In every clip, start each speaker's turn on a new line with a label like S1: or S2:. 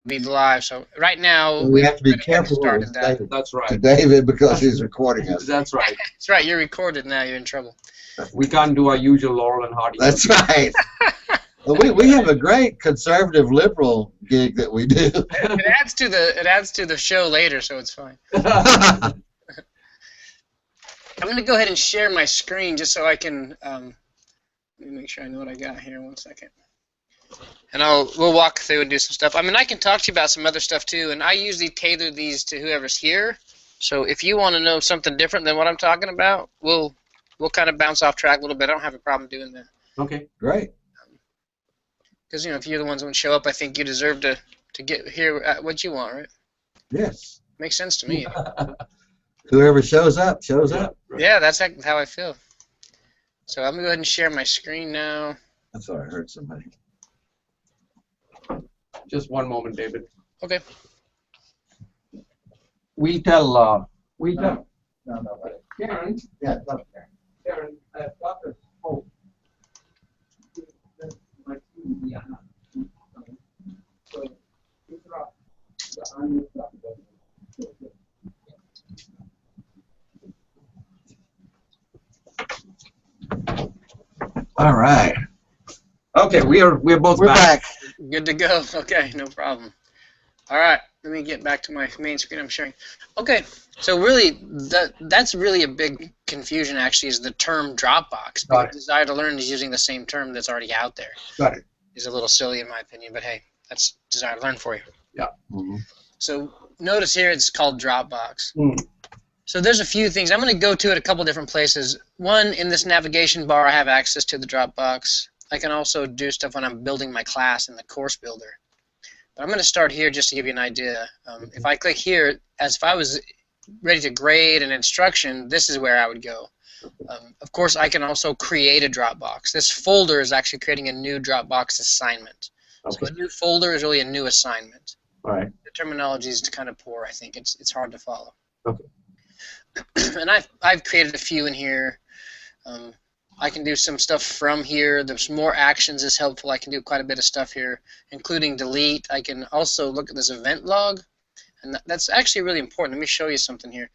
S1: be live. So right now
S2: we have to be careful what we
S1: started
S2: say
S1: that.
S3: That's right.
S2: to David because he's recording us.
S3: That's right.
S1: That's right. You're recorded now. You're in trouble.
S3: We can't do our usual Laurel and Hardy.
S2: That's right. Well, we have a great conservative liberal gig that we do.
S1: It adds to the show later, so it's fine.
S2: All
S1: I'm going to go ahead and share my screen just so I can let me make sure I know what I got here. 1 second. And we'll walk through and do some stuff. I mean, I can talk to you about some other stuff too, and I usually tailor these to whoever's here. So if you want to know something different than what I'm talking about, we'll kind of bounce off track a little bit. I don't have a problem doing that.
S3: Okay.
S2: Great.
S1: Because if you're the ones that show up, I think you deserve to get here what you want, right?
S2: Yes.
S1: Makes sense to me.
S2: Whoever shows up, shows up.
S3: Right.
S1: Yeah, that's how I feel. So I'm going to go ahead and share my screen now.
S2: I thought I heard somebody.
S3: Just one moment, David.
S1: Okay.
S3: We tell.
S2: No,
S3: Karen.
S2: Yeah, no,
S3: Karen, I've got this hope.
S2: all right.
S3: Okay, we're both
S2: We're back.
S1: Good to go. Okay, no problem. All right, let me get back to my main screen I'm sharing. Okay, so really, that's really a big confusion, actually, is the term Dropbox.
S3: Got it.
S1: Desire to Learn is using the same term that's already out there.
S3: Got it.
S1: It's a little silly, in my opinion, but hey, that's Desire to Learn for you.
S3: Yeah.
S2: Mm-hmm.
S1: So notice here it's called Dropbox.
S3: Mm.
S1: So there's a few things. I'm going to go to it a couple different places. One, in this navigation bar, I have access to the Dropbox. I can also do stuff when I'm building my class in the course builder. But I'm going to start here just to give you an idea. If I click here, as if I was ready to grade an instruction, this is where I would go. Of course, I can also create a Dropbox. This folder is actually creating a new Dropbox assignment.
S3: Okay.
S1: So a new folder is really a new assignment.
S3: All right.
S1: The terminology is kind of poor, I think. It's hard to follow.
S3: Okay.
S1: And I've created a few in here. I can do some stuff from here. There's more actions is helpful. I can do quite a bit of stuff here, including delete. I can also look at this event log, and that's actually really important. Let me show you something here.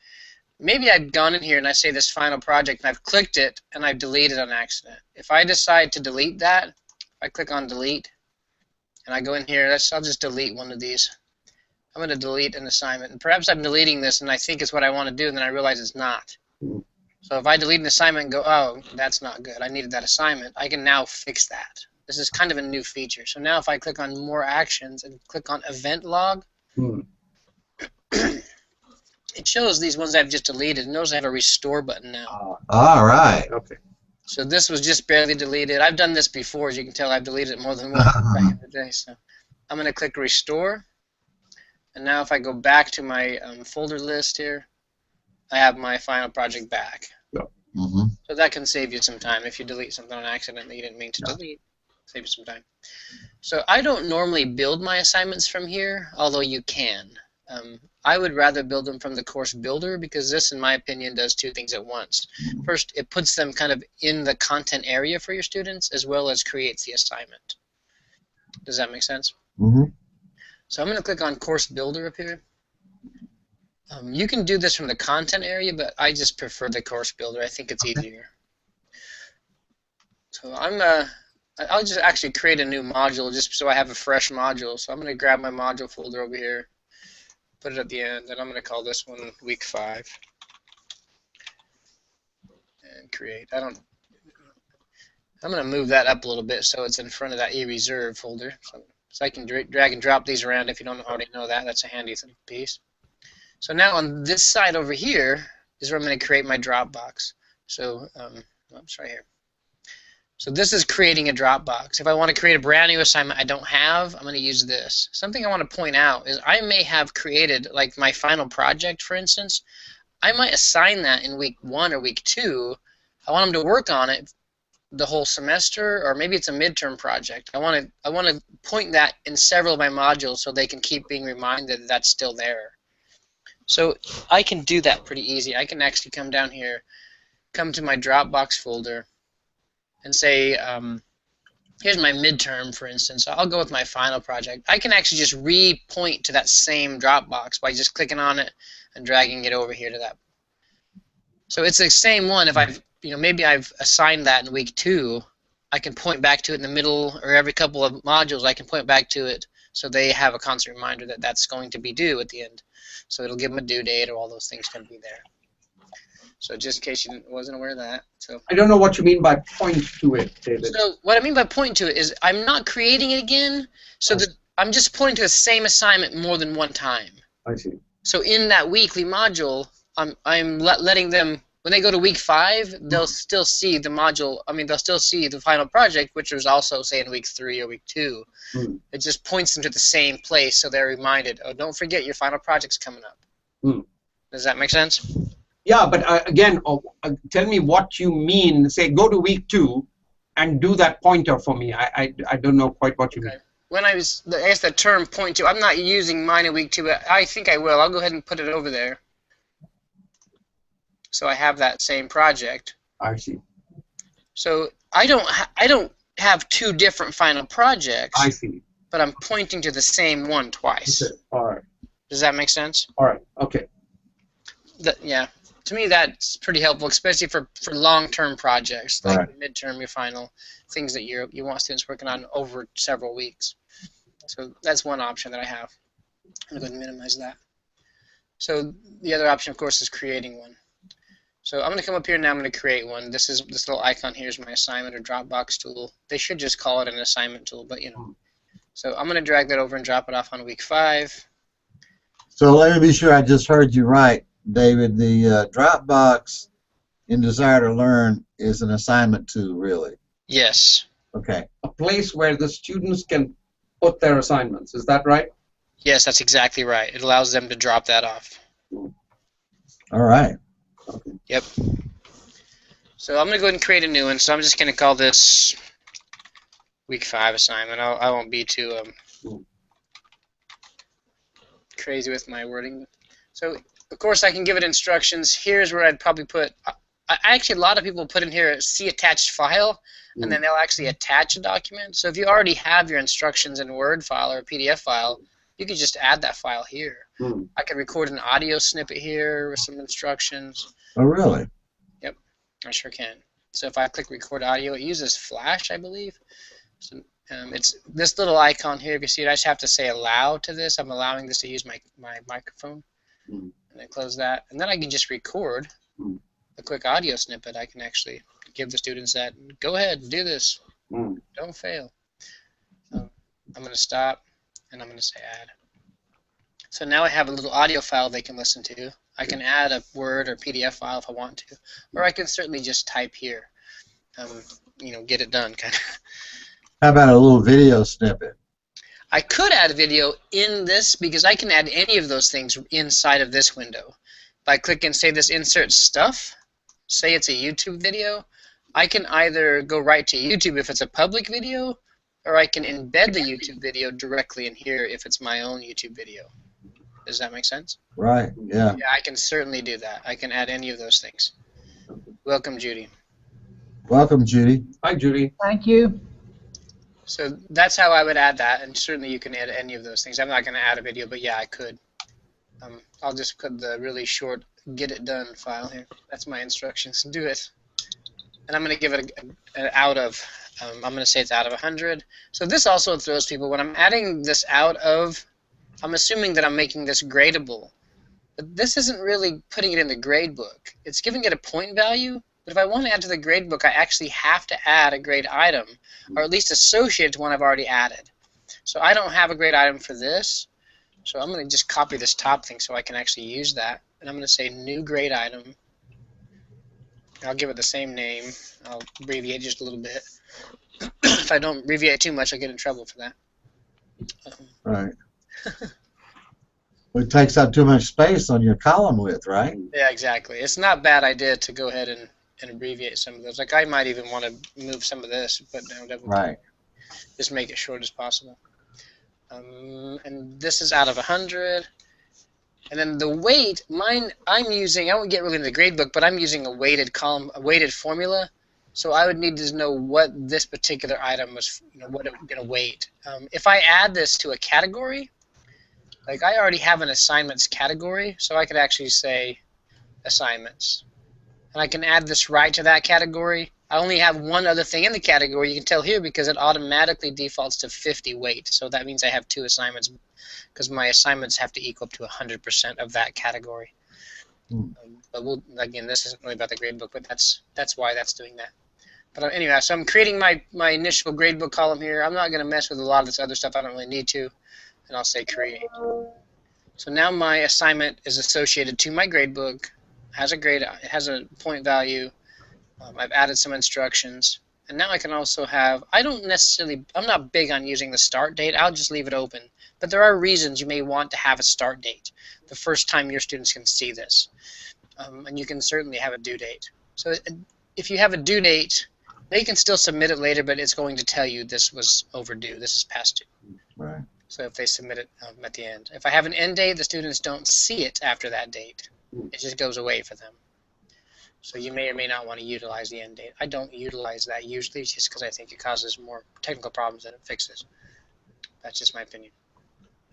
S1: Maybe I've gone in here and I say this final project, and I've clicked it, and I've deleted on accident. If I decide to delete that, I click on delete, and I go in here. I'll just delete one of these. I'm going to delete an assignment, and perhaps I'm deleting this, and I think it's what I want to do, and then I realize it's not. So if I delete an assignment and go, oh, that's not good, I needed that assignment, I can now fix that. This is kind of a new feature. So now if I click on more actions and click on event log, it shows these ones I've just deleted. And notice I have a restore button now.
S2: All right.
S3: Okay.
S1: So this was just barely deleted. I've done this before. As you can tell, I've deleted it more than once back in the day. So I'm going to click restore. And now if I go back to my folder list here, I have my final project back.
S2: Mm-hmm.
S1: So that can save you some time if you delete something on accident that you didn't mean to delete. Save you some time. So I don't normally build my assignments from here, although you can. I would rather build them from the course builder because this, in my opinion, does two things at once. First, it puts them kind of in the content area for your students as well as creates the assignment. Does that make sense?
S2: Mm-hmm.
S1: So I'm going to click on course builder up here. You can do this from the content area, but I just prefer the course builder. I think it's easier. So I'll just actually create a new module just so I have a fresh module. So I'm going to grab my module folder over here, put it at the end, and I'm going to call this one week 5. And create. I'm going to move that up a little bit so it's in front of that e-reserve folder. So I can drag and drop these around if you don't already know that. That's a handy piece. So now on this side over here is where I'm going to create my Dropbox. So oops, right here. So this is creating a Dropbox. If I want to create a brand new assignment I don't have, I'm going to use this. Something I want to point out is I may have created, like my final project, for instance, I might assign that in week 1 or week 2. I want them to work on it the whole semester, or maybe it's a midterm project. I want to point that in several of my modules so they can keep being reminded that that's still there. So I can do that pretty easy. I can actually come down here, come to my Dropbox folder, and say here's my midterm, for instance. I'll go with my final project. I can actually just re-point to that same Dropbox by just clicking on it and dragging it over here to that. So it's the same one. If I've, maybe I've assigned that in week 2, I can point back to it in the middle, or every couple of modules I can point back to it so they have a constant reminder that that's going to be due at the end. So it'll give them a due date, or all those things can be there. So just in case you wasn't aware of that. So
S3: I don't know what you mean by point to it, David.
S1: So what I mean by point to it is I'm not creating it again, so that I'm just pointing to the same assignment more than one time.
S3: I see.
S1: So in that weekly module, I'm letting them, when they go to week 5, they'll still see the module. I mean, they'll still see the final project, which was also, say, in week 3 or week 2. It just points them to the same place, so they're reminded, oh, don't forget your final project's coming up. Does that make sense?
S3: Yeah, but again, tell me what you mean. Say, go to week 2 and do that pointer for me. I don't know quite what you mean.
S1: When I guess the term point to, I'm not using mine in week 2, but I think I will. I'll go ahead and put it over there. So I have that same project.
S3: I see.
S1: So I don't have 2 different final projects.
S3: I see.
S1: But I'm pointing to the same one twice.
S3: Okay. All right.
S1: Does that make sense?
S3: All right. Okay.
S1: Yeah. To me, that's pretty helpful, especially for long-term projects, like
S2: Right.
S1: midterm, your final, things that you want students working on over several weeks. So that's one option that I have. I'm going to go ahead and minimize that. So the other option, of course, is creating one. So I'm going to come up here now. I'm going to create one. This little icon here is my assignment or Dropbox tool. They should just call it an assignment tool, but So I'm going to drag that over and drop it off on week 5.
S2: So let me be sure I just heard you right, David. The Dropbox in Desire to Learn is an assignment tool, really.
S1: Yes.
S2: Okay.
S3: A place where the students can put their assignments. Is that right?
S1: Yes, that's exactly right. It allows them to drop that off.
S2: All right.
S3: Okay.
S1: Yep. So I'm going to go ahead and create a new one. So I'm just going to call this week 5 assignment. I won't be too crazy with my wording. So, of course, I can give it instructions. Here's where I'd probably put, actually, a lot of people put in here, see attached file, and then they'll actually attach a document. So if you already have your instructions in a Word file or a PDF file, you can just add that file here. I can record an audio snippet here with some instructions.
S2: Oh, really?
S1: Yep, I sure can. So if I click record audio, it uses Flash, I believe. So it's this little icon here. If you see it, I just have to say allow to this. I'm allowing this to use my microphone. And then close that. And then I can just record a quick audio snippet. I can actually give the students that, go ahead, do this. Don't fail. So I'm going to stop, and I'm going to say add. So now I have a little audio file they can listen to. I can add a Word or PDF file if I want to. Or I can certainly just type here. Get it done, kind of.
S2: How about a little video snippet?
S1: I could add a video in this because I can add any of those things inside of this window. By clicking, say, this insert stuff, say it's a YouTube video, I can either go right to YouTube if it's a public video, or I can embed the YouTube video directly in here if it's my own YouTube video. Does that make sense?
S2: Right, yeah.
S1: Yeah, I can certainly do that. I can add any of those things. Welcome, Judy.
S2: Welcome, Judy.
S3: Hi, Judy.
S4: Thank you.
S1: So that's how I would add that, and certainly you can add any of those things. I'm not going to add a video, but yeah, I could. I'll just put the really short get it done file here. That's my instructions. Do it. And I'm going to give it an out of, I'm going to say it's out of 100. So this also throws people. When I'm adding this out of, I'm assuming that I'm making this gradable. But this isn't really putting it in the grade book. It's giving it a point value. But if I want to add to the grade book, I actually have to add a grade item, or at least associate it to one I've already added. So I don't have a grade item for this. So I'm going to just copy this top thing so I can actually use that. And I'm going to say new grade item. I'll give it the same name. I'll abbreviate just a little bit. If I don't abbreviate too much, I'll get in trouble for that.
S2: Right. Well, it takes up too much space on your column width, right?
S1: Yeah, exactly. It's not a bad idea to go ahead and abbreviate some of those. Like I might even want to move some of this, but no,
S2: Right.
S1: Just make it short as possible. And this is out of 100. And then the weight, mine, I'm using, I won't get really into the grade book, but I'm using a weighted column, a weighted formula. So I would need to know what this particular item was, what it's going to weight. If I add this to a category, like I already have an assignments category, so I could actually say assignments. And I can add this right to that category. I only have one other thing in the category. You can tell here because it automatically defaults to 50 weight. So that means I have 2 assignments because my assignments have to equal up to 100% of that category. But again, this isn't really about the gradebook, but that's why that's doing that. But anyway, so I'm creating my initial gradebook column here. I'm not going to mess with a lot of this other stuff. I don't really need to. And I'll say create. So now my assignment is associated to my gradebook. Has a grade. It has a point value. I've added some instructions. And now I can also have, I'm not big on using the start date. I'll just leave it open. But there are reasons you may want to have a start date the first time your students can see this. And you can certainly have a due date. So if you have a due date, they can still submit it later, but it's going to tell you this was overdue. This is past due.
S2: Right.
S1: So if they submit it at the end. If I have an end date, the students don't see it after that date. It just goes away for them. So you may or may not want to utilize the end date. I don't utilize that usually just because I think it causes more technical problems than it fixes. That's just my opinion.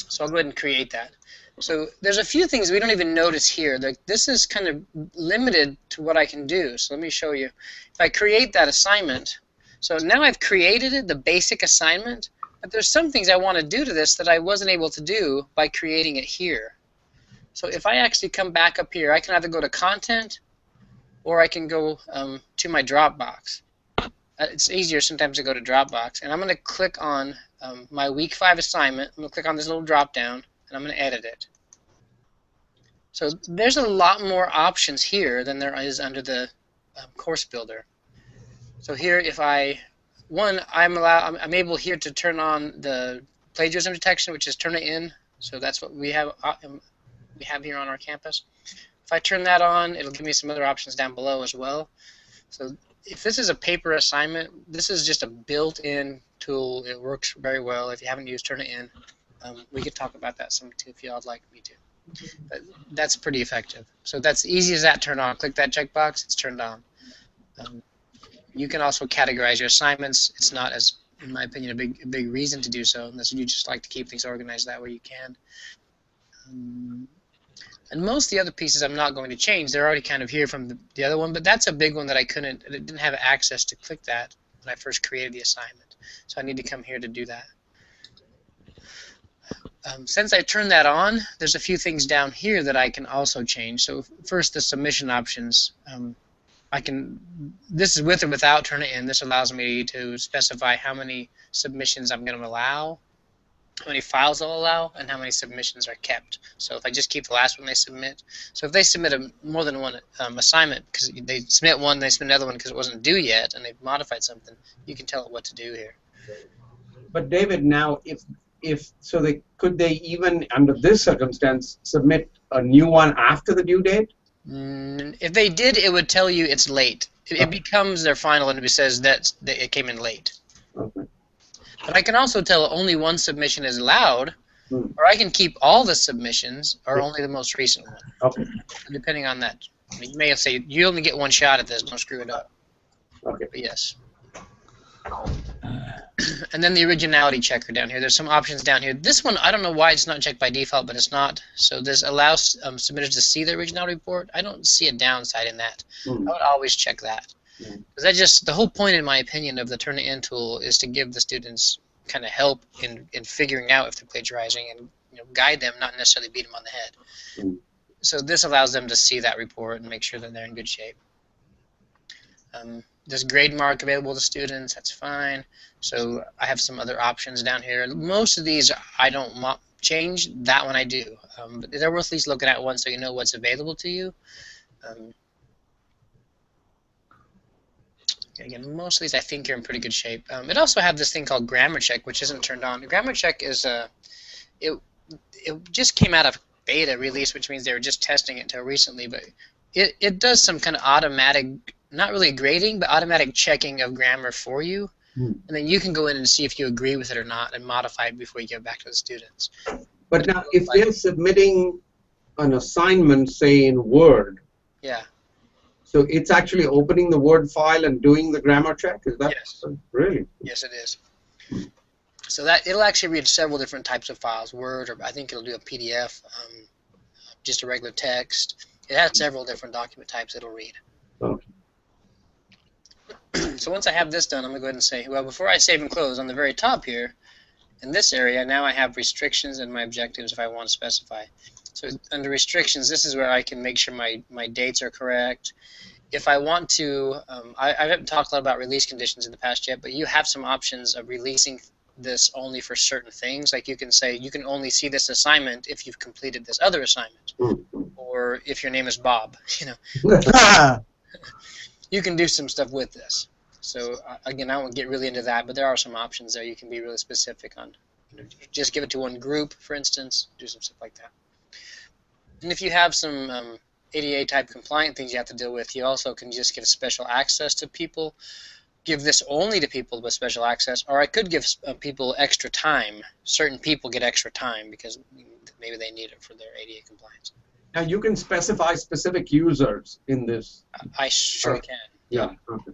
S1: So I'll go ahead and create that. So there's a few things we don't even notice here. This is kind of limited to what I can do. So let me show you. If I create that assignment, so now I've created it, the basic assignment, but there's some things I want to do to this that I wasn't able to do by creating it here. So if I actually come back up here, I can either go to Content or I can go to my Dropbox. It's easier sometimes to go to Dropbox. And I'm going to click on my Week 5 assignment. I'm going to click on this little drop down and I'm going to edit it. So there's a lot more options here than there is under the course builder. So here if I'm able here to turn on the plagiarism detection, which is turn it in. So that's what we have here on our campus. If I turn that on, it'll give me some other options down below as well. So if this is a paper assignment, this is just a built-in tool. It works very well. If you haven't used turn it in, we could talk about that some too if y'all would like me to. But that's pretty effective. So that's easy as that turn on. Click that checkbox, it's turned on. You can also categorize your assignments. It's not as, in my opinion, a big reason to do so, unless you just like to keep things organized that way you can. And most of the other pieces I'm not going to change. They're already kind of here from the other one, but that's a big one that I didn't have access to click that when I first created the assignment. So I need to come here to do that. Since I turned that on, there's a few things down here that I can also change. So first, the submission options. This is with or without turn it in. This allows me to specify how many submissions I'm going to allow, how many files I'll allow, and how many submissions are kept. So if I just keep the last one they submit. So if they submit more than one assignment, because they submit one, they submit another one because it wasn't due yet, and they've modified something, you can tell it what to do here.
S3: But David, now could they even under this circumstance submit a new one after the due date?
S1: If they did, it would tell you it's late. It becomes their final, and it says that it came in late.
S3: Okay.
S1: But I can also tell only one submission is allowed, or I can keep all the submissions, or only the most recent one.
S3: Okay.
S1: Depending on that. You may say, you only get one shot at this, don't screw it up.
S3: Okay.
S1: But yes. And then the originality checker down here. There's some options down here. This one, I don't know why it's not checked by default, but it's not. So this allows submitters to see the originality report. I don't see a downside in that. I would always check that. Because the whole point, in my opinion, of the turn it in tool is to give the students kind of help in figuring out if they're plagiarizing and guide them, not necessarily beat them on the head. So this allows them to see that report and make sure that they're in good shape. There's grade mark available to students. That's fine. So I have some other options down here. Most of these I don't change. That one I do. But they're worth at least looking at once so you know what's available to you. Again, most of these I think you're in pretty good shape. It also have this thing called grammar check, which isn't turned on. Grammar check is it just came out of beta release, which means they were just testing it until recently. But it does some kind of automatic, not really grading, but automatic checking of grammar for you. And then you can go in and see if you agree with it or not and modify it before you get back to the students.
S3: But now, if they're submitting an assignment, say in Word,
S1: yeah.
S3: So it's actually opening the Word file and doing the grammar check? Is that
S1: Yes.
S3: really?
S1: Yes, it is. So that it'll actually read several different types of files, Word, or I think it'll do a PDF, just a regular text. It has several different document types it'll read.
S3: Okay.
S1: So once I have this done, I'm going to go ahead and say, well, before I save and close, on the very top here, in this area, now I have restrictions and my objectives if I want to specify. So under restrictions, this is where I can make sure my dates are correct. If I want to, I haven't talked a lot about release conditions in the past yet, but you have some options of releasing this only for certain things. Like you can say you can only see this assignment if you've completed this other assignment, or if your name is Bob. You know, you can do some stuff with this. So again, I won't get really into that, but there are some options there. You can be really specific on. You know, just give it to one group, for instance. Do some stuff like that. And if you have some ADA type compliant things you have to deal with, you also can just give special access to people. Give this only to people with special access, or I could give people extra time. Certain people get extra time because maybe they need it for their ADA compliance.
S3: Now you can specify specific users in this.
S1: I sure can.
S3: Yeah. Okay.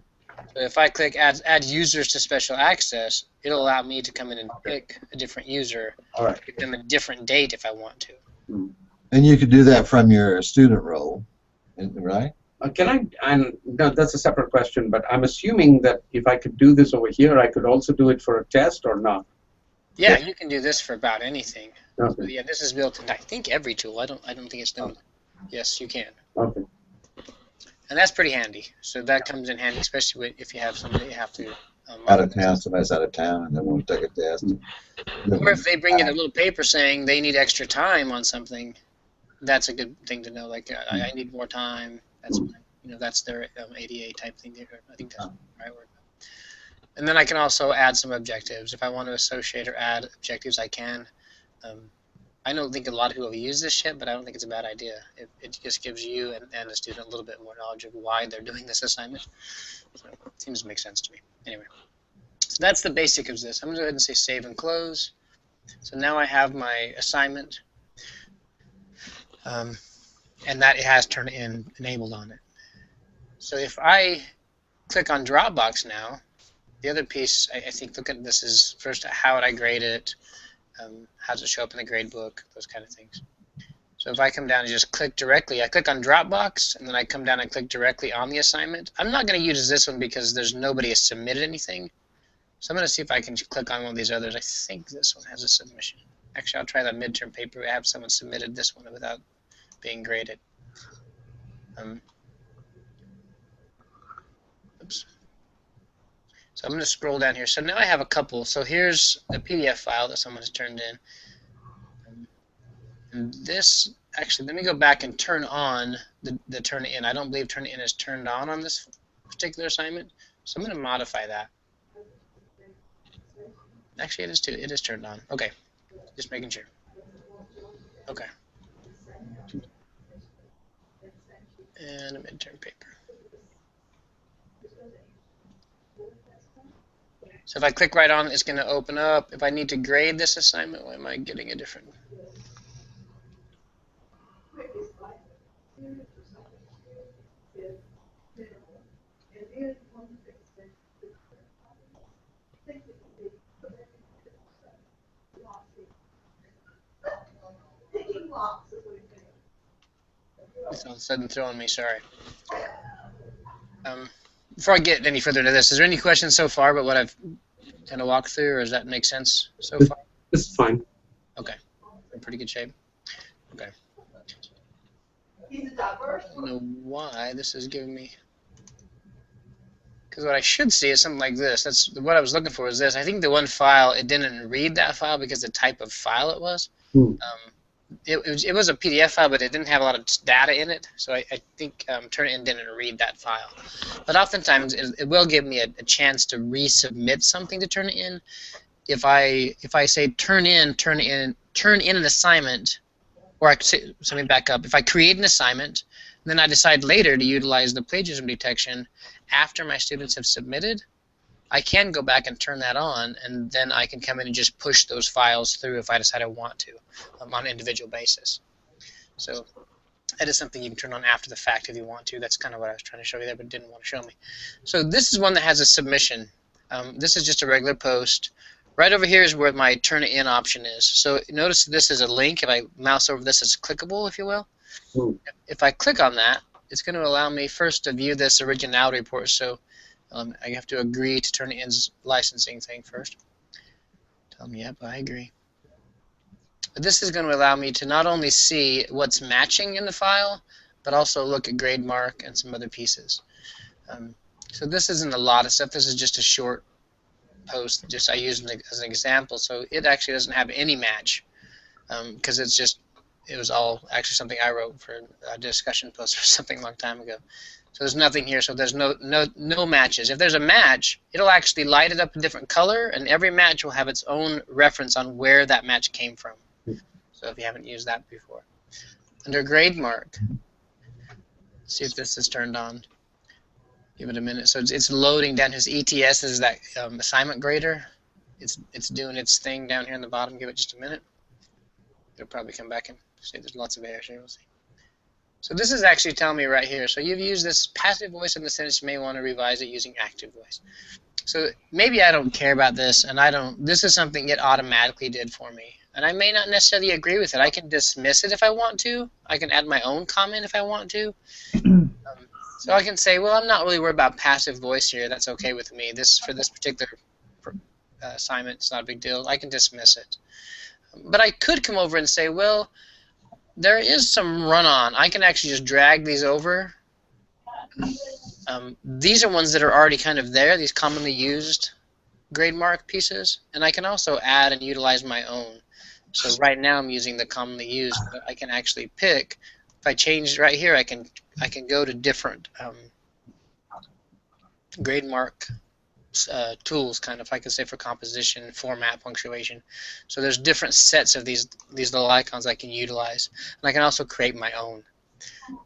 S1: So if I click add users to special access, it'll allow me to come in and pick a different user,
S3: All right.
S1: give them a different date if I want to.
S2: And you could do that from your student role, right?
S3: Can I? And no, that's a separate question. But I'm assuming that if I could do this over here, I could also do it for a test, or not?
S1: Yeah, you can do this for about anything.
S3: Okay.
S1: So yeah, this is built into I think every tool. I don't think it's done. Yes, you can.
S3: Okay.
S1: And that's pretty handy. So that comes in handy, especially if you have somebody you have to.
S2: Out of town, somebody's out of town, and they want to take a test.
S1: Or if they bring in a little paper saying they need extra time on something, that's a good thing to know. Like I need more time. That's that's their ADA type thing. I think that's the right word. And then I can also add some objectives. If I want to associate or add objectives, I can. I don't think a lot of people have used this yet, but I don't think it's a bad idea. It just gives you and the student a little bit more knowledge of why they're doing this assignment. So it seems to make sense to me. Anyway, so that's the basic of this. I'm going to go ahead and say save and close. So now I have my assignment, and that it has Turnitin enabled on it. So if I click on Dropbox now, the other piece, I think, look at this is first, how would I grade it? How does it show up in the grade book? Those kind of things. So if I come down and just click directly, I click on Dropbox, and then I come down and click directly on the assignment. I'm not going to use this one because there's nobody has submitted anything. So I'm going to see if I can click on one of these others. I think this one has a submission. Actually, I'll try the midterm paper. I have someone submitted this one without being graded. Oops. So I'm going to scroll down here. So now I have a couple. So here's a PDF file that someone has turned in. And this, actually, let me go back and turn on the Turnitin. I don't believe Turnitin is turned on this particular assignment. So I'm going to modify that. Actually, it is too. It is turned on. Okay. Just making sure. Okay. And a midterm paper. So if I click right on it, it's going to open up. If I need to grade this assignment, why am I getting a different? It's all of a sudden throwing me, sorry. Before I get any further to this, is there any questions so far about what I've kind of walked through, or does that make sense so far?
S3: This is fine.
S1: Okay. In pretty good shape. Okay. I don't know why this is giving me... Because what I should see is something like this. That's what I was looking for is this. I think the one file, it didn't read that file because the type of file it was. It was a PDF file, but it didn't have a lot of data in it. So I think Turnitin didn't read that file. But oftentimes it will give me a chance to resubmit something to Turnitin. If I say turn in an assignment, or I could say, so let me back up. If I create an assignment, then I decide later to utilize the plagiarism detection after my students have submitted, I can go back and turn that on, and then I can come in and just push those files through if I decide I want to on an individual basis. So edit something you can turn on after the fact if you want to. That's kind of what I was trying to show you there, but didn't want to show me. So this is one that has a submission. This is just a regular post. Right over here is where my turn it in option is. So notice this is a link. If I mouse over this, it's clickable, if you will. If I click on that, it's going to allow me first to view this originality report. So I have to agree to turn it in's licensing thing first. Tell me, yep, I agree. But this is going to allow me to not only see what's matching in the file, but also look at grade mark and some other pieces. So this isn't a lot of stuff. This is just a short post. Just I use it as an example. So it actually doesn't have any match because it was all actually something I wrote for a discussion post or something a long time ago. So there's nothing here. So there's no matches. If there's a match, it'll actually light it up a different color, and every match will have its own reference on where that match came from. So if you haven't used that before. Under grade mark, see if this is turned on. Give it a minute. So it's loading down. His ETS is that assignment grader. It's doing its thing down here in the bottom. Give it just a minute. It'll probably come back and say there's lots of errors here. We'll see. So this is actually telling me right here. So you've used this passive voice in the sentence. You may want to revise it using active voice. So maybe I don't care about this, and this is something it automatically did for me. And I may not necessarily agree with it. I can dismiss it if I want to. I can add my own comment if I want to. So I can say, well, I'm not really worried about passive voice here. That's okay with me. For this particular assignment, it's not a big deal. I can dismiss it. But I could come over and say, well, there is some run-on. I can actually just drag these over. These are ones that are already kind of there, these commonly used grade mark pieces. And I can also add and utilize my own. So right now I'm using the commonly used, but I can actually pick. If I change right here, I can go to different grade mark tools, kind of, like I say, for composition, format, punctuation. So there's different sets of these little icons I can utilize, and I can also create my own.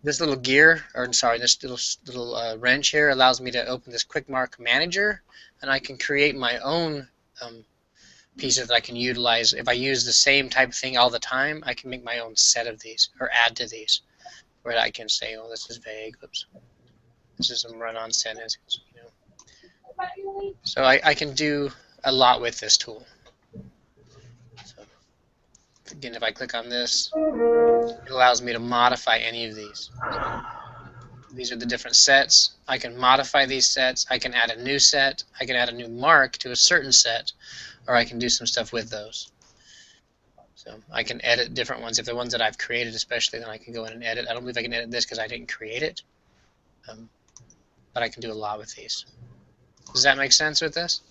S1: This little gear, or sorry, this little wrench here allows me to open this quick mark manager, and I can create my own pieces that I can utilize. If I use the same type of thing all the time, I can make my own set of these or add to these, where I can say, oh, this is vague. Oops, this is some run-on sentence. You know. So I can do a lot with this tool. So again, if I click on this, it allows me to modify any of these. These are the different sets. I can modify these sets. I can add a new set. I can add a new mark to a certain set, or I can do some stuff with those. So I can edit different ones. If they're ones that I've created especially, then I can go in and edit. I don't believe I can edit this because I didn't create it. But I can do a lot with these. Does that make sense with this?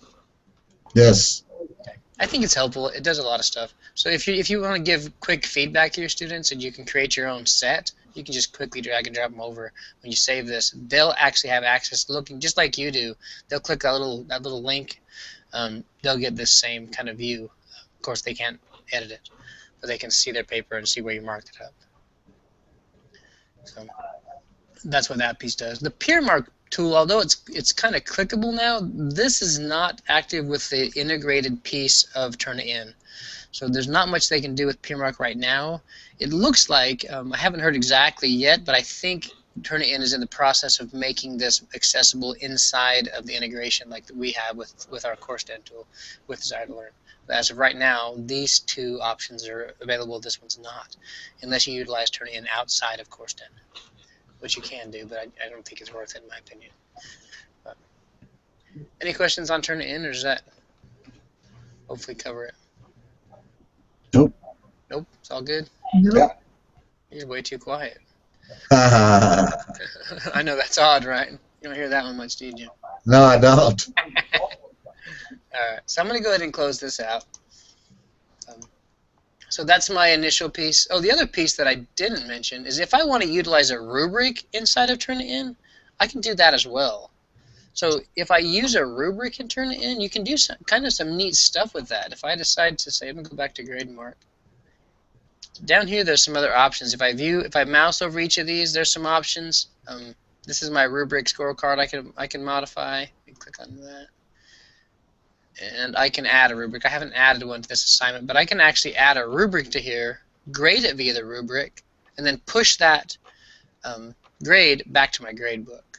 S2: Yes.
S1: Okay. I think it's helpful. It does a lot of stuff. So if you want to give quick feedback to your students and you can create your own set, you can just quickly drag and drop them over. When you save this, they'll actually have access to looking just like you do. They'll click that little link. They'll get this same kind of view. Of course, they can't edit it, but they can see their paper and see where you marked it up. So that's what that piece does. The peer mark tool, although it's kind of clickable now, this is not active with the integrated piece of Turnitin. So there's not much they can do with peer mark right now. It looks like, I haven't heard exactly yet, but I think Turnitin is in the process of making this accessible inside of the integration like that we have with our CourseDen tool with Desire to Learn. But as of right now, these two options are available. This one's not, unless you utilize Turnitin outside of CourseDen, which you can do, but I don't think it's worth it in my opinion. But any questions on Turnitin, or does that hopefully cover it?
S2: Nope.
S1: Nope, it's all good?
S2: Yeah.
S1: You're way too quiet.
S2: No,
S1: I know that's odd, right? You don't hear that one much, do you?
S2: I don't.
S1: Alright, so I'm going to go ahead and close this out. So that's my initial piece. Oh, the other piece that I didn't mention is if I want to utilize a rubric inside of Turnitin, I can do that as well. So if I use a rubric in Turnitin, you can do some neat stuff with that. If I decide to say, I'm going to go back to grade mark. Down here, there's some other options. If I mouse over each of these, there's some options. This is my rubric scorecard. I can modify. Click on that, and I can add a rubric. I haven't added one to this assignment, but I can actually add a rubric to here, grade it via the rubric, and then push that grade back to my grade book.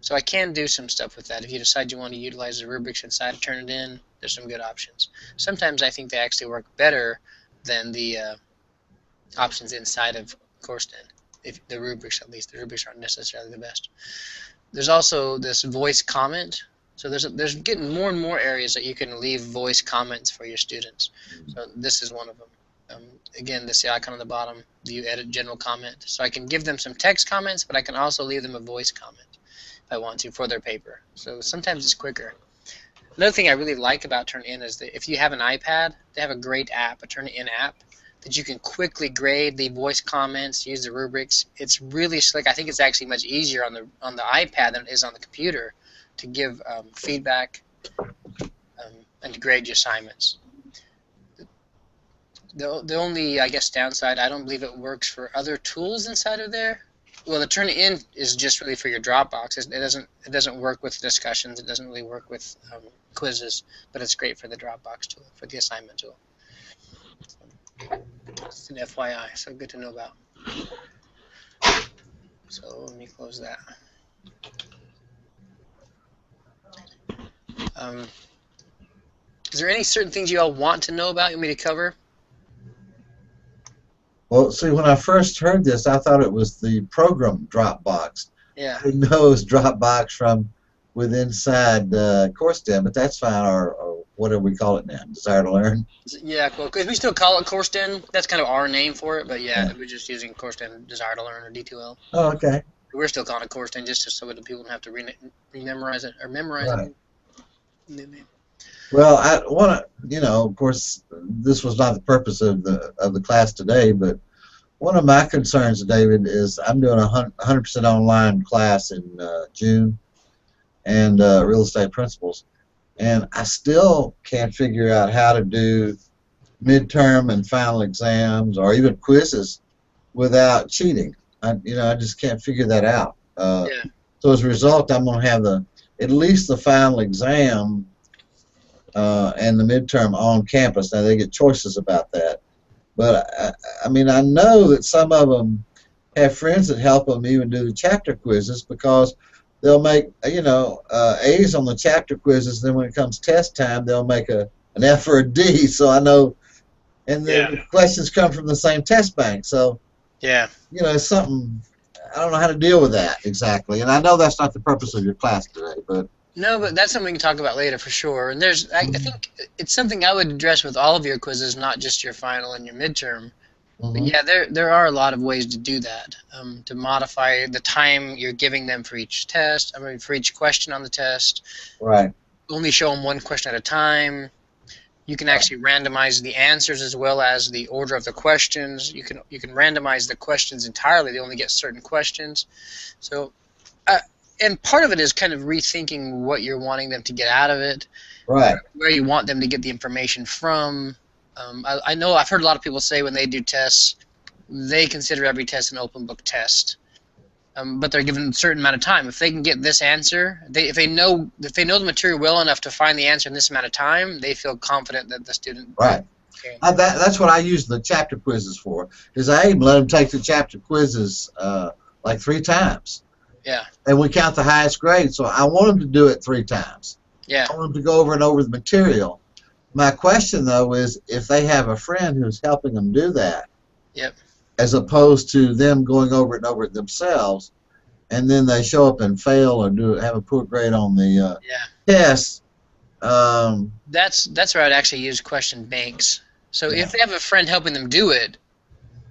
S1: So I can do some stuff with that. If you decide you want to utilize the rubrics inside and turn it in, there's some good options. Sometimes I think they actually work better than the options inside of CourseDen. If the rubrics, at least, the rubrics aren't necessarily the best. There's also this voice comment. So there's getting more and more areas that you can leave voice comments for your students. So this is one of them. Again, this is the icon on the bottom, view edit general comment. So I can give them some text comments, but I can also leave them a voice comment if I want to for their paper. So sometimes it's quicker. Another thing I really like about Turnitin is that if you have an iPad, they have a great app, a Turnitin app, that you can quickly grade the voice comments, use the rubrics. It's really slick. I think it's actually much easier on the iPad than it is on the computer to give feedback and to grade your assignments. The only, I guess, downside, I don't believe it works for other tools inside of there. Well, the Turnitin is just really for your Dropbox. It doesn't work with discussions. It doesn't really work with quizzes, but it's great for the Dropbox tool, for the assignment tool. So, it's an FYI, so good to know about. So let me close that. Is there any certain things you all want to know about? You want me to cover?
S2: Well, see, when I first heard this, I thought it was the program Dropbox.
S1: Yeah.
S2: I didn't know it was Dropbox from inside CourseDen, but that's fine, or whatever we call it now, Desire to Learn.
S1: Yeah, cool. Because we still call it CourseDen. That's kind of our name for it, but yeah, we're just using CourseDen Desire to Learn or D2L.
S2: Oh, okay.
S1: We're still calling it CourseDen just so that people don't have to memorize it or memorize
S2: Right.
S1: it.
S2: Well, I want to, of course, this was not the purpose of the class today, but one of my concerns, David, is I'm doing a 100% online class in June, and real estate principles, and I still can't figure out how to do midterm and final exams or even quizzes without cheating. I just can't figure that out.
S1: Yeah.
S2: So as a result, I'm going to have at least the final exam and the midterm on campus. Now they get choices about that, but I mean, I know that some of them have friends that help them even do the chapter quizzes, because they'll make A's on the chapter quizzes. Then when it comes test time, they'll make an F or a D. So I know, and the questions come from the same test bank. So
S1: yeah,
S2: it's something I don't know how to deal with that exactly. And I know that's not the purpose of your class today, but.
S1: No, but that's something we can talk about later for sure. And I think it's something I would address with all of your quizzes, not just your final and your midterm. But yeah, there are a lot of ways to do that, to modify the time you're giving them for each test. I mean, for each question on the test.
S2: Right.
S1: Only show them one question at a time. You can actually randomize the answers as well as the order of the questions. You can randomize the questions entirely. They only get certain questions. So. And part of it is kind of rethinking what you're wanting them to get out of it,
S2: right?
S1: Where you want them to get the information from. I know I've heard a lot of people say when they do tests, they consider every test an open book test, but they're given a certain amount of time. If they can get this answer, if they know the material well enough to find the answer in this amount of time, they feel confident that the student.
S2: Right. That's what I use the chapter quizzes for. Is I even let them take the chapter quizzes like 3 times.
S1: Yeah.
S2: And we count the highest grade, so I want them to do it 3 times.
S1: Yeah.
S2: I want them to go over and over the material. My question, though, is if they have a friend who's helping them do that,
S1: yep, as
S2: opposed to them going over it and over it themselves, and then they show up and fail or have a poor grade on the test.
S1: That's where I'd actually use question banks. So if they have a friend helping them do it,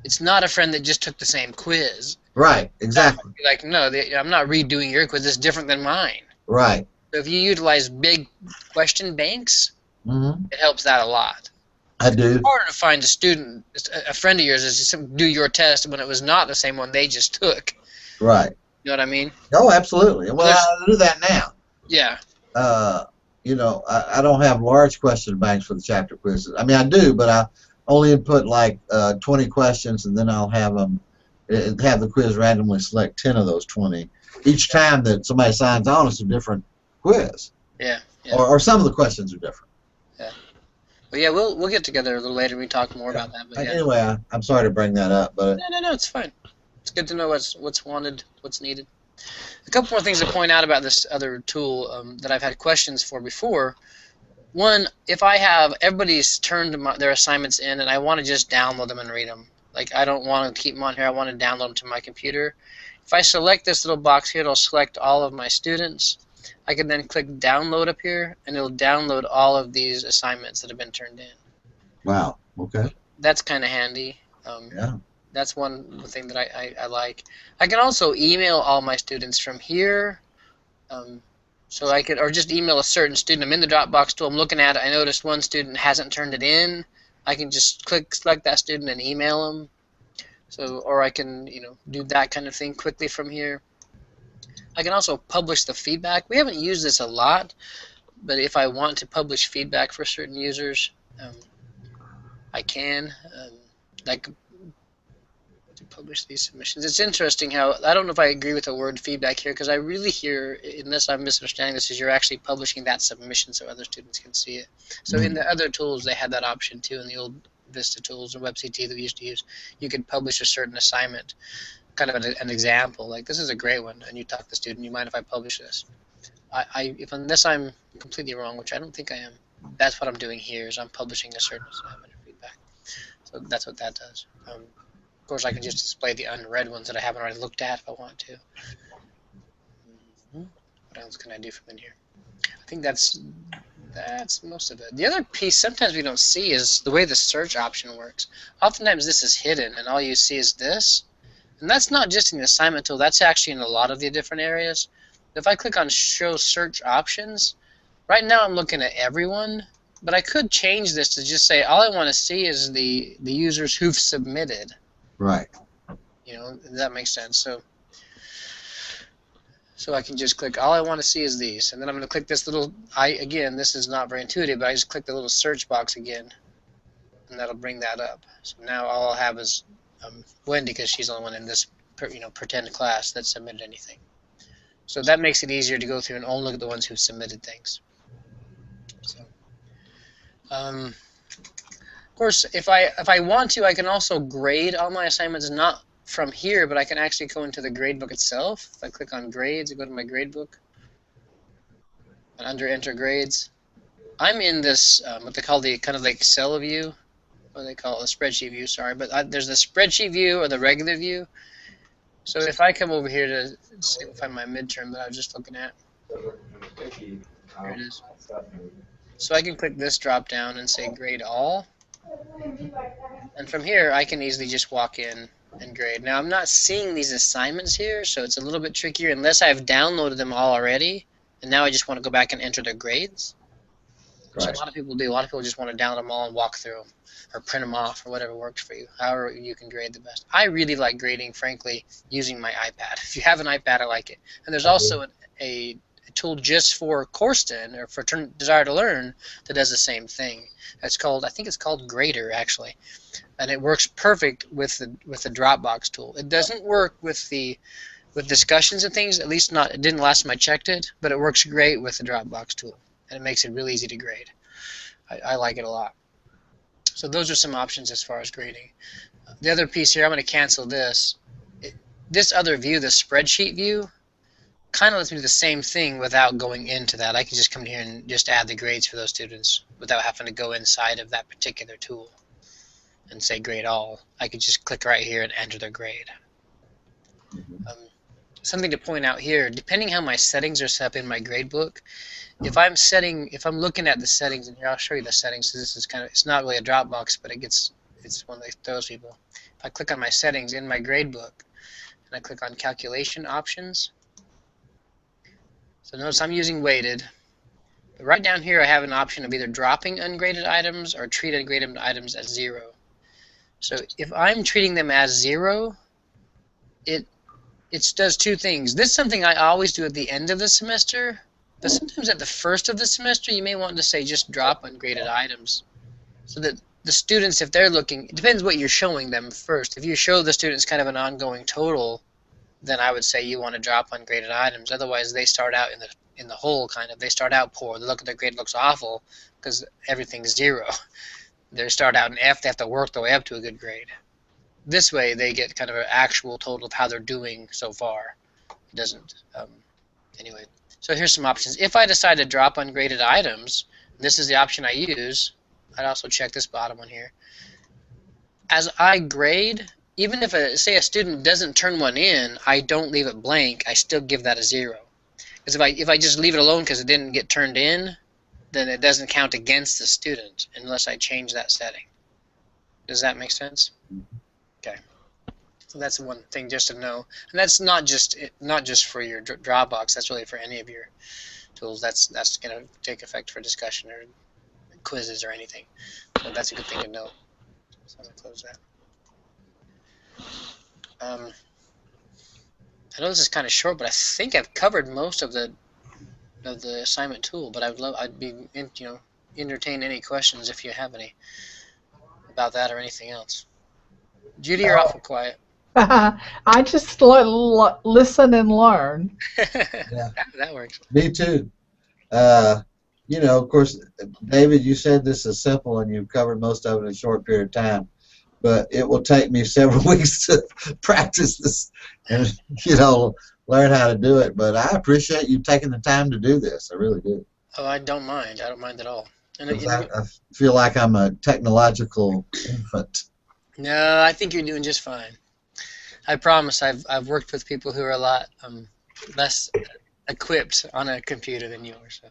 S1: it's not a friend that just took the same quiz.
S2: Right, exactly.
S1: Like, no, I'm not redoing your quiz. It's different than mine.
S2: Right.
S1: So if you utilize big question banks, it helps that a lot.
S2: I do.
S1: It's harder to find a friend of yours is to do your test when it was not the same one they just took.
S2: Right.
S1: You know what I mean?
S2: Oh, absolutely. Well, I do that now.
S1: Yeah.
S2: I don't have large question banks for the chapter quizzes. I mean, I do, but I only input like 20 questions, and then I'll have the quiz randomly select 10 of those 20. Each time that somebody signs on, it's a different quiz.
S1: Yeah.
S2: Or some of the questions are different.
S1: Yeah. Well, yeah, we'll get together a little later and we talk more about that. But
S2: Anyway, I'm sorry to bring that up, but
S1: no, it's fine. It's good to know what's wanted, what's needed. A couple more things to point out about this other tool that I've had questions for before. One, if I have everybody's turned their assignments in and I want to just download them and read them, like I don't want to keep them on here, I want to download them to my computer. If I select this little box here, it'll select all of my students. I can then click download up here, and it'll download all of these assignments that have been turned in.
S2: Wow. Okay.
S1: That's kind of handy.
S2: Yeah.
S1: That's one thing that I like. I can also email all my students from here. So I could, or just email a certain student. I'm in the Dropbox tool, I'm looking at it, I noticed one student hasn't turned it in. I can just select that student and email them. So, or I can, do that kind of thing quickly from here. I can also publish the feedback. We haven't used this a lot, but if I want to publish feedback for certain users, I can. Like, to publish these submissions. It's interesting how, I don't know if I agree with the word feedback here, because I really hear, unless I'm misunderstanding this, is you're actually publishing that submission so other students can see it. So in the other tools, they had that option too, in the old Vista tools or WebCT that we used to use. You could publish a certain assignment, kind of an example, like this is a great one, and you talk to the student, you mind if I publish this? Unless I'm completely wrong, which I don't think I am, that's what I'm doing here, is I'm publishing a certain assignment or feedback. So that's what that does. Of course, I can just display the unread ones that I haven't already looked at if I want to. What else can I do from in here? I think that's most of it. The other piece sometimes we don't see is the way the search option works. Oftentimes this is hidden, and all you see is this. And that's not just in the assignment tool, that's actually in a lot of the different areas. If I click on show search options, right now I'm looking at everyone, but I could change this to just say all I want to see is the users who've submitted.
S2: Right.
S1: That makes sense. So I can just click, all I want to see is these, and then I'm going to click this little, again, this is not very intuitive, but I just click the little search box again, and that'll bring that up. So now all I'll have is Wendy, because she's the only one in this pretend class that submitted anything. So that makes it easier to go through and only look at the ones who submitted things. So, of course, if I want to, I can also grade all my assignments, not from here, but I can actually go into the gradebook itself. If I click on grades, I go to my gradebook, and under enter grades, I'm in this what they call the kind of like Excel view, or they call it a spreadsheet view. Sorry, but there's the spreadsheet view or the regular view. So if I come over here to find my midterm that I was just looking at, here it is. So I can click this drop down and say grade all, and from here I can easily just walk in and grade. Now I'm not seeing these assignments here, so it's a little bit trickier unless I've downloaded them all already, and now I just want to go back and enter their grades. Right. So a lot of people do. A lot of people just want to download them all and walk through them, or print them off, or whatever works for you. However you can grade the best. I really like grading, frankly, using my iPad. If you have an iPad, I like it. And there's also a tool just for Courston, or for Desire to Learn, that does the same thing. It's called, I think it's called Grader, actually, and it works perfect with the Dropbox tool. It doesn't work with discussions and things, at least not. It didn't last time I checked it, but it works great with the Dropbox tool, and it makes it really easy to grade. I like it a lot. So those are some options as far as grading. The other piece here, I'm going to cancel this. This other view, the spreadsheet view, kind of lets me do the same thing without going into that. I can just come here and just add the grades for those students without having to go inside of that particular tool and say grade all. I could just click right here and enter their grade. Something to point out here, depending how my settings are set up in my gradebook, if I'm looking at the settings, and here I'll show you the settings, so this is it's not really a Dropbox, but it's one that throws people. If I click on my settings in my gradebook, and I click on calculation options, so notice I'm using weighted. But right down here I have an option of either dropping ungraded items or treat ungraded items as 0. So if I'm treating them as 0, it does two things. This is something I always do at the end of the semester, but sometimes at the first of the semester you may want to say just drop ungraded items, so that the students, if they're looking, it depends what you're showing them first. If you show the students kind of an ongoing total, then I would say you want to drop ungraded items. Otherwise they start out in the hole, kind of. They start out poor. They look at their grade, looks awful because everything's 0. They start out in F, they have to work their way up to a good grade. this way they get kind of an actual total of how they're doing so far. It doesn't. Anyway, so here's some options. If I decide to drop ungraded items, this is the option I use. I'd also check this bottom one here. As I grade, even if say a student doesn't turn one in, I don't leave it blank. I still give that a 0. Because if I just leave it alone because it didn't get turned in, then it doesn't count against the student unless I change that setting. Does that make sense? Okay. So that's one thing just to know, and that's not just for your Dropbox. That's really for any of your tools. That's going to take effect for discussion or quizzes or anything. So that's a good thing to know. So I'm going to close that. I know this is kind of short, but I think I've covered most of the assignment tool. But I'd be entertain any questions if you have any about that or anything else. Judy, you're awful quiet.
S4: I just listen and learn.
S2: Yeah.
S1: That works.
S2: Me too. Of course, David, you said this is simple and you've covered most of it in a short period of time, but it will take me several weeks to practice this and, learn how to do it. But I appreciate you taking the time to do this. I really do.
S1: Oh, I don't mind. I don't mind at all. And
S2: I feel like I'm a technological infant.
S1: No, I think you're doing just fine. I promise. I've worked with people who are a lot less equipped on a computer than yours. So.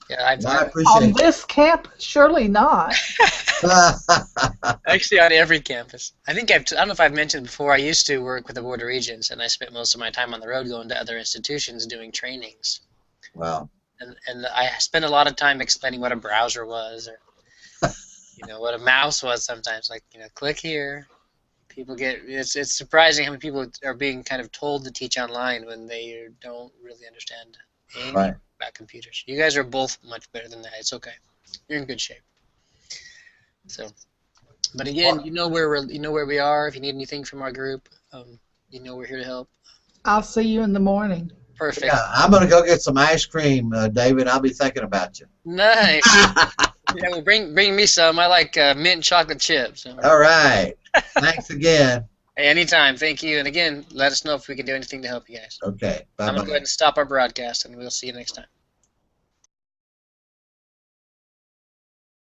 S1: Yeah,
S2: I appreciate
S4: on this campus, surely not.
S1: Actually, on every campus. I think I don't know if I've mentioned before. I used to work with the Board of Regents, and I spent most of my time on the road going to other institutions doing trainings.
S2: Wow.
S1: And I spent a lot of time explaining what a browser was, or what a mouse was. Sometimes, like click here. People get it's surprising how many people are being kind of told to teach online when they don't really understand anything about computers. You guys are both much better than that. It's okay. You're in good shape. So, but again, you know where we are. If you need anything from our group, we're here to help.
S4: I'll see you in the morning.
S1: Perfect.
S2: Yeah, I'm gonna go get some ice cream, David. I'll be thinking about you.
S1: Nice. Yeah, well, bring me some. I like mint chocolate chips.
S2: All right. Thanks again.
S1: Hey, anytime. Thank you. And again, let us know if we can do anything to help you guys.
S2: Okay. Bye-bye.
S1: I'm going to go ahead and stop our broadcast, and we'll see you next time.